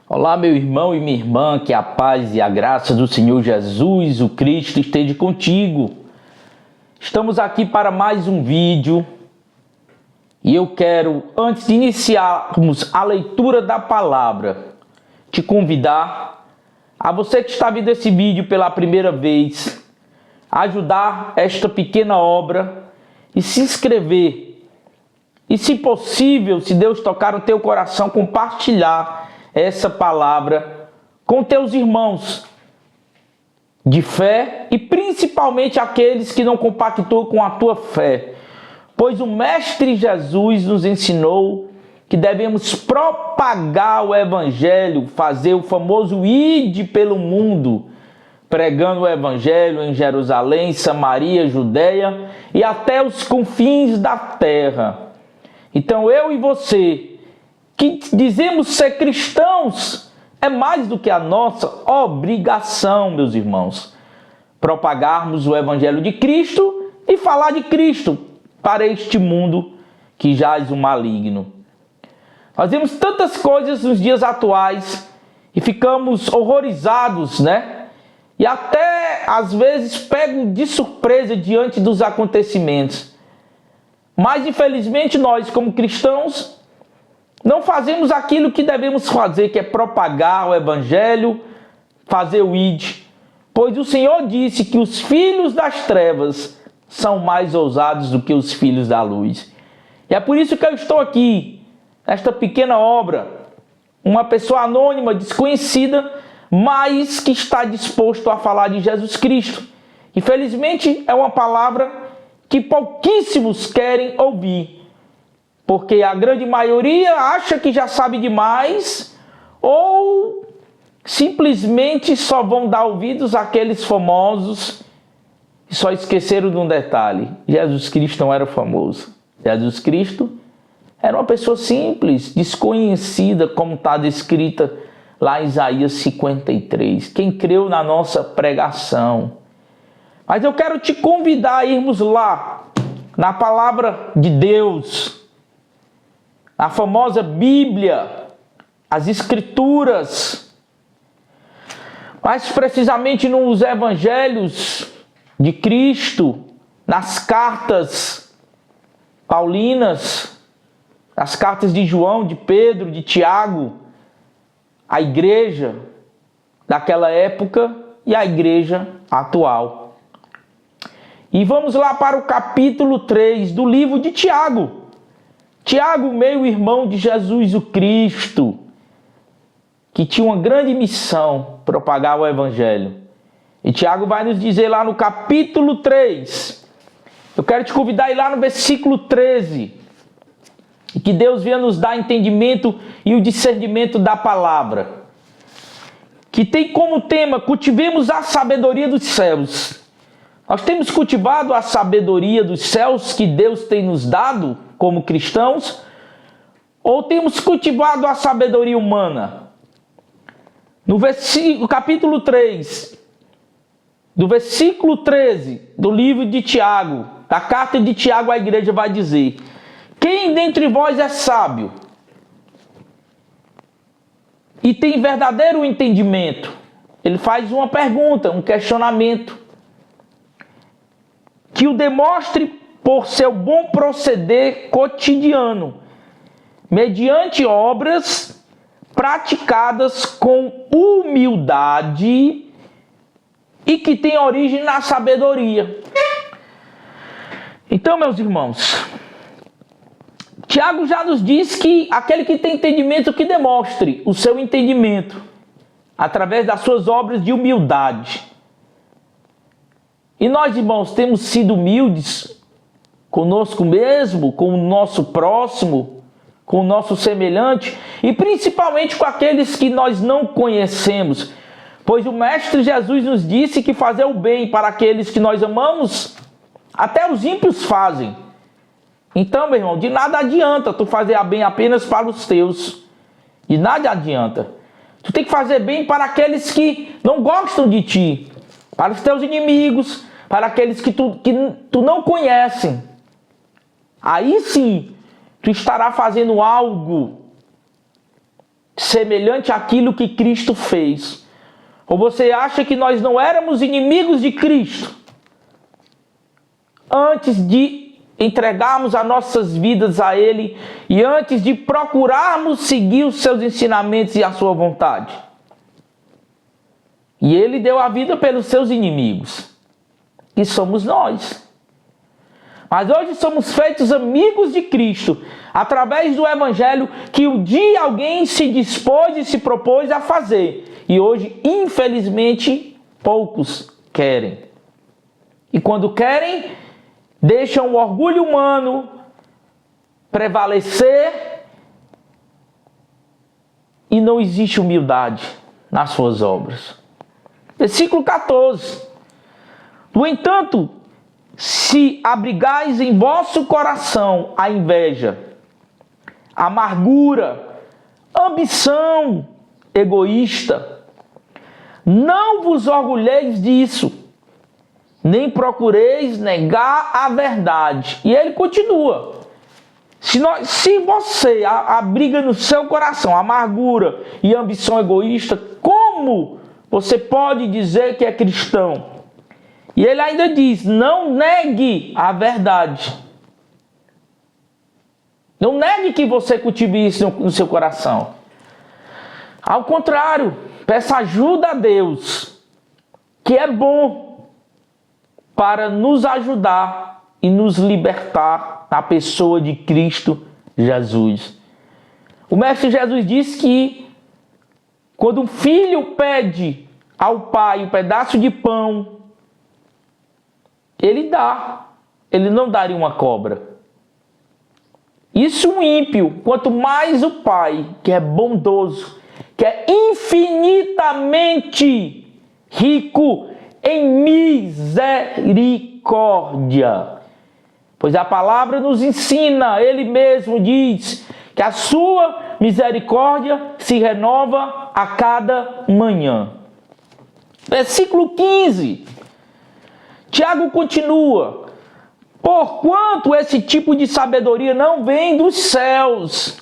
Olá, meu irmão e minha irmã, que a paz e a graça do Senhor Jesus, o Cristo, esteja contigo. Estamos aqui para mais um vídeo e eu quero, antes de iniciarmos a leitura da palavra, te convidar a você que está vendo esse vídeo pela primeira vez, a ajudar esta pequena obra e se inscrever. E, se possível, se Deus tocar no teu coração, compartilhar essa palavra com teus irmãos de fé e principalmente aqueles que não compactuam com a tua fé. Pois o Mestre Jesus nos ensinou que devemos propagar o Evangelho, fazer o famoso ide pelo mundo, pregando o Evangelho em Jerusalém, Samaria, Judeia e até os confins da terra. Então eu e você, que dizemos ser cristãos, é mais do que a nossa obrigação, meus irmãos, propagarmos o Evangelho de Cristo e falar de Cristo para este mundo que jaz o maligno. Nós vemos tantas coisas nos dias atuais e ficamos horrorizados, né? E até às vezes pego de surpresa diante dos acontecimentos. Mas infelizmente nós, como cristãos, não fazemos aquilo que devemos fazer, que é propagar o Evangelho, fazer o ID. Pois o Senhor disse que os filhos das trevas são mais ousados do que os filhos da luz. E é por isso que eu estou aqui, nesta pequena obra, uma pessoa anônima, desconhecida, mas que está disposto a falar de Jesus Cristo. Infelizmente é uma palavra que pouquíssimos querem ouvir. Porque a grande maioria acha que já sabe demais ou simplesmente só vão dar ouvidos àqueles famosos e só esqueceram de um detalhe. Jesus Cristo não era famoso. Jesus Cristo era uma pessoa simples, desconhecida, como está descrita lá em Isaías 53. Quem creu na nossa pregação. Mas eu quero te convidar a irmos lá, na palavra de Deus, a famosa Bíblia, as Escrituras, mais precisamente nos Evangelhos de Cristo, nas cartas paulinas, nas cartas de João, de Pedro, de Tiago, a igreja daquela época e a igreja atual. E vamos lá para o capítulo 3 do livro de Tiago. Tiago, meu irmão de Jesus o Cristo, que tinha uma grande missão, propagar o Evangelho. E Tiago vai nos dizer lá no capítulo 3, eu quero te convidar a ir lá no versículo 13, e que Deus venha nos dar entendimento e o discernimento da palavra, que tem como tema, cultivemos a sabedoria dos céus. Nós temos cultivado a sabedoria dos céus que Deus tem nos dado como cristãos, ou temos cultivado a sabedoria humana? No capítulo 3, do versículo 13 do livro de Tiago, da carta de Tiago à igreja, vai dizer: quem dentre vós é sábio e tem verdadeiro entendimento? Ele faz uma pergunta, um questionamento, que o demonstre por seu bom proceder cotidiano, mediante obras praticadas com humildade e que tem origem na sabedoria. Então, meus irmãos, Tiago já nos diz que aquele que tem entendimento, que demonstre o seu entendimento através das suas obras de humildade. E nós, irmãos, temos sido humildes conosco mesmo, com o nosso próximo, com o nosso semelhante e principalmente com aqueles que nós não conhecemos. Pois o Mestre Jesus nos disse que fazer o bem para aqueles que nós amamos, até os ímpios fazem. Então, meu irmão, de nada adianta tu fazer bem apenas para os teus. De nada adianta. Tu tem que fazer bem para aqueles que não gostam de ti, para os teus inimigos, para aqueles que tu não conhece. Aí sim, tu estará fazendo algo semelhante àquilo que Cristo fez? Ou você acha que nós não éramos inimigos de Cristo antes de entregarmos as nossas vidas a Ele e antes de procurarmos seguir os seus ensinamentos e a sua vontade? E Ele deu a vida pelos seus inimigos, que somos nós. Mas hoje somos feitos amigos de Cristo, através do Evangelho que um dia alguém se dispôs e se propôs a fazer. E hoje, infelizmente, poucos querem. E quando querem, deixam o orgulho humano prevalecer e não existe humildade nas suas obras. Versículo 14. No entanto, se abrigais em vosso coração a inveja, amargura, ambição egoísta, não vos orgulheis disso, nem procureis negar a verdade. E ele continua. Se você abriga no seu coração amargura e ambição egoísta, como você pode dizer que é cristão? E ele ainda diz, não negue a verdade. Não negue que você cultive isso no seu coração. Ao contrário, peça ajuda a Deus, que é bom para nos ajudar e nos libertar na pessoa de Cristo Jesus. O Mestre Jesus diz que quando um filho pede ao pai um pedaço de pão, ele dá, ele não daria uma cobra. Isso um ímpio, quanto mais o pai, que é bondoso, que é infinitamente rico em misericórdia. Pois a palavra nos ensina, ele mesmo diz, que a sua misericórdia se renova a cada manhã. Versículo 15. Tiago continua, porquanto esse tipo de sabedoria não vem dos céus,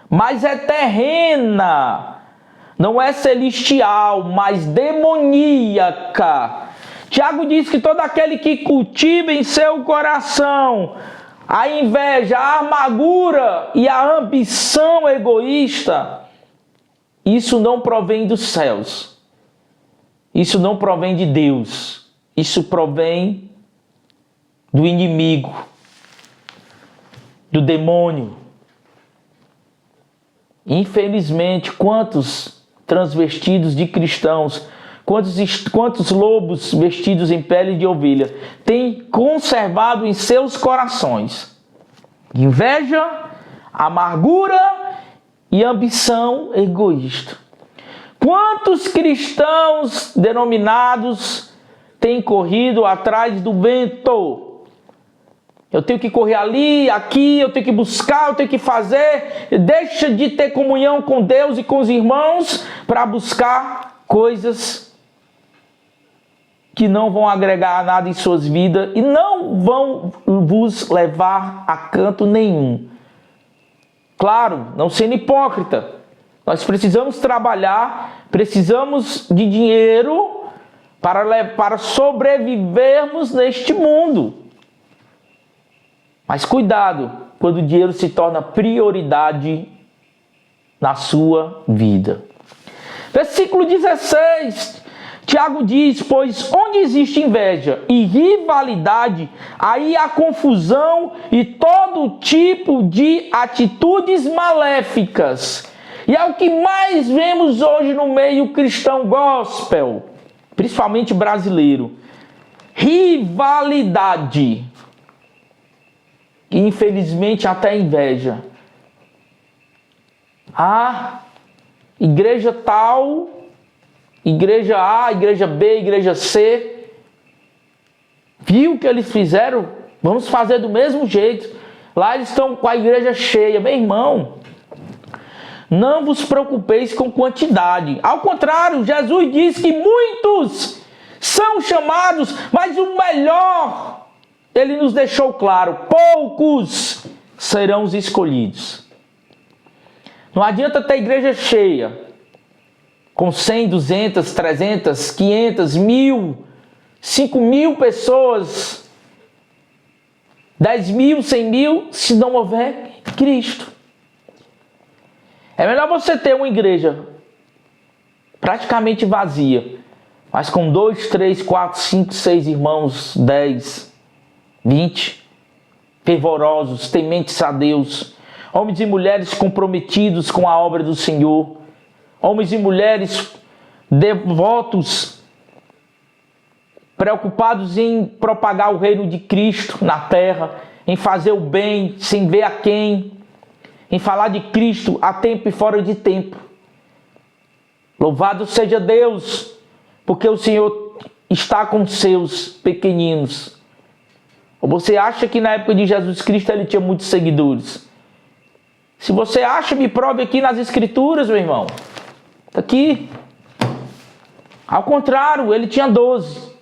mas é terrena, não é celestial, mas demoníaca. Tiago diz que todo aquele que cultiva em seu coração a inveja, a amargura e a ambição egoísta, isso não provém dos céus, isso não provém de Deus. Isso provém do inimigo, do demônio. Infelizmente, quantos transvestidos de cristãos, quantos lobos vestidos em pele de ovelha têm conservado em seus corações inveja, amargura e ambição egoísta? Quantos cristãos denominados tem corrido atrás do vento? Eu tenho que correr ali, aqui, eu tenho que buscar, eu tenho que fazer. Deixa de ter comunhão com Deus e com os irmãos para buscar coisas que não vão agregar nada em suas vidas e não vão vos levar a canto nenhum. Claro, não sendo hipócrita. Nós precisamos trabalhar, precisamos de dinheiro para sobrevivermos neste mundo. Mas cuidado quando o dinheiro se torna prioridade na sua vida. Versículo 16, Tiago diz, pois onde existe inveja e rivalidade, aí há confusão e todo tipo de atitudes maléficas. E é o que mais vemos hoje no meio cristão gospel, principalmente brasileiro. Rivalidade. E infelizmente até inveja. Ah, igreja tal, igreja A, igreja B, igreja C. Viu o que eles fizeram? Vamos fazer do mesmo jeito. Lá eles estão com a igreja cheia. Meu irmão, não vos preocupeis com quantidade. Ao contrário, Jesus diz que muitos são chamados, mas o melhor, ele nos deixou claro, poucos serão os escolhidos. Não adianta ter igreja cheia, com 100, 200, 300, 500, 1.000, 5.000 pessoas, 10.000, 100.000, se não houver Cristo. É melhor você ter uma igreja praticamente vazia, mas com 2, 3, 4, 5, 6 irmãos, 10, 20, fervorosos, tementes a Deus, homens e mulheres comprometidos com a obra do Senhor, homens e mulheres devotos, preocupados em propagar o reino de Cristo na terra, em fazer o bem sem ver a quem, em falar de Cristo a tempo e fora de tempo. Louvado seja Deus, porque o Senhor está com seus pequeninos. Ou você acha que na época de Jesus Cristo ele tinha muitos seguidores? Se você acha, me prove aqui nas Escrituras, meu irmão. Está aqui. Ao contrário, ele tinha 12,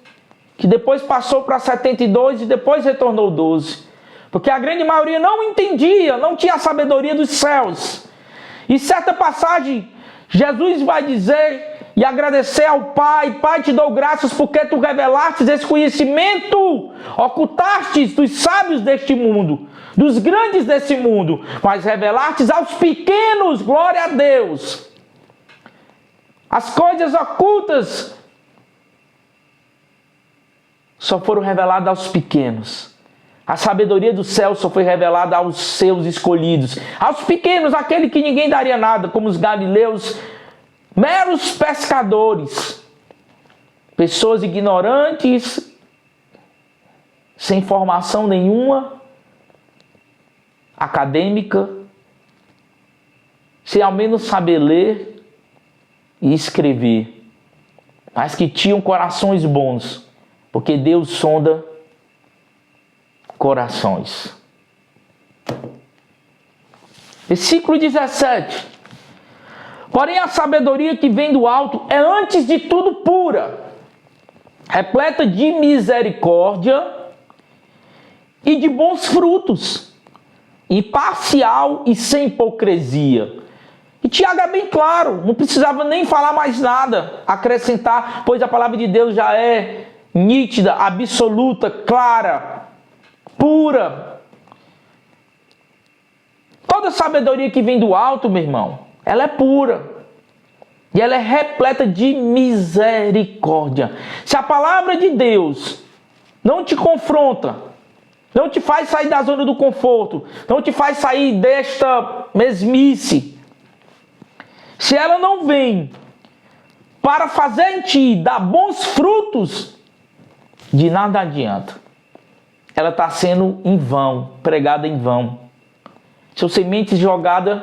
que depois passou para 72 e depois retornou 12. Porque a grande maioria não entendia, não tinha a sabedoria dos céus. E certa passagem, Jesus vai dizer e agradecer ao Pai: Pai, te dou graças porque tu revelastes esse conhecimento, ocultastes dos sábios deste mundo, dos grandes desse mundo, mas revelastes aos pequenos, glória a Deus. As coisas ocultas só foram reveladas aos pequenos. A sabedoria do céu só foi revelada aos seus escolhidos. Aos pequenos, aquele que ninguém daria nada, como os galileus, meros pescadores. Pessoas ignorantes, sem formação nenhuma, acadêmica, sem ao menos saber ler e escrever, mas que tinham corações bons, porque Deus sonda corações. Versículo 17. Porém a sabedoria que vem do alto é antes de tudo pura, repleta de misericórdia e de bons frutos, imparcial e sem hipocrisia. E Tiago é bem claro, não precisava nem falar mais nada, acrescentar, pois a palavra de Deus já é nítida, absoluta, clara, pura. Toda sabedoria que vem do alto, meu irmão, ela é pura. E ela é repleta de misericórdia. Se a palavra de Deus não te confronta, não te faz sair da zona do conforto, não te faz sair desta mesmice, se ela não vem para fazer em ti dar bons frutos, de nada adianta. Ela está sendo em vão, pregada em vão. São sementes jogadas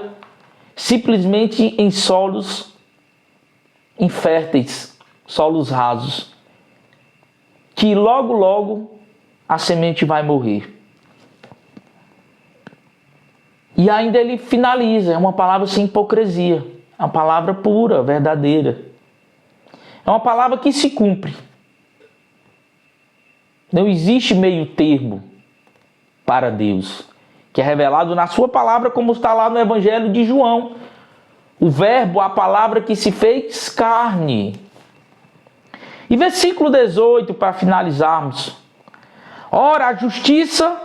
simplesmente em solos inférteis, solos rasos, que logo, logo a semente vai morrer. E ainda ele finaliza, é uma palavra sem hipocrisia, é uma palavra pura, verdadeira. É uma palavra que se cumpre. Não existe meio termo para Deus, que é revelado na sua palavra, como está lá no Evangelho de João. O verbo, a palavra que se fez carne. E versículo 18, para finalizarmos. Ora, a justiça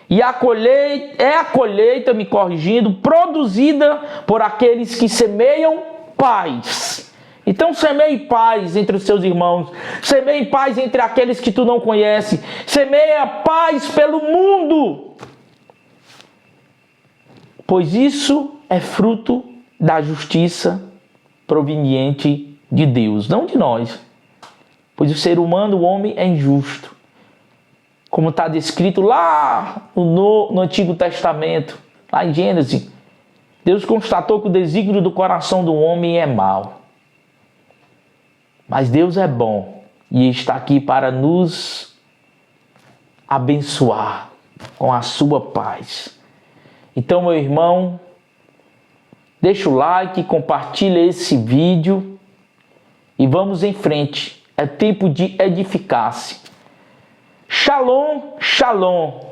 e a colheita, me corrigindo, produzida por aqueles que semeiam paz. Então semeie paz entre os seus irmãos, semeie paz entre aqueles que tu não conheces, semeia paz pelo mundo, pois isso é fruto da justiça proveniente de Deus, não de nós, pois o ser humano, o homem, é injusto, como está descrito lá no Antigo Testamento, lá em Gênesis. Deus constatou que o desígnio do coração do homem é mau. Mas Deus é bom e está aqui para nos abençoar com a sua paz. Então, meu irmão, deixa o like, compartilha esse vídeo e vamos em frente. É tempo de edificar-se. Shalom, shalom.